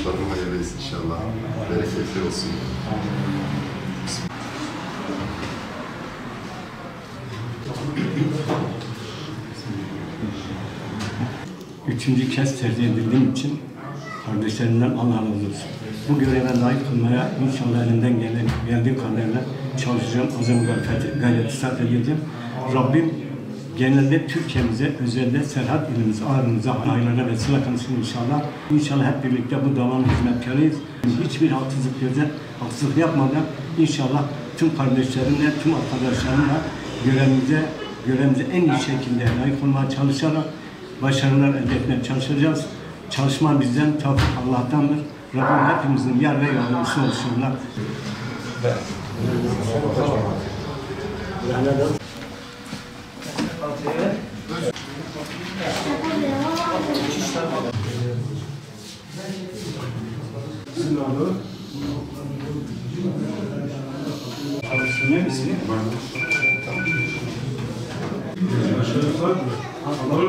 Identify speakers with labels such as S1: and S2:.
S1: Kuşların hayırlı etsin inşallah. Bereketli olsun.
S2: Üçüncü kez tercih edildiğim için kardeşlerimden Allah razı olsun. Bu göreve layık kılmaya inşallah elimden geldiği kadarıyla çalışacağım. Azim gayreti sarf edeceğim. Rabbim genelde Türkiye'mize, özellikle Serhat ilimize, Ağrı'mıza hayırlara vesile kılsın inşallah. İnşallah hep birlikte bu davanın hizmetkarıyız. Hiçbir haksızlık yapmadan inşallah tüm kardeşlerimle, tüm arkadaşlarımla görevimize en iyi şekilde layık olmaya çalışarak başarılar elde etmeye çalışacağız. Çalışma bizden, tavfik Allah'tandır. Rabbim hepimizin yar ve yardımcısı olsunlar. Ne misin?
S3: Allah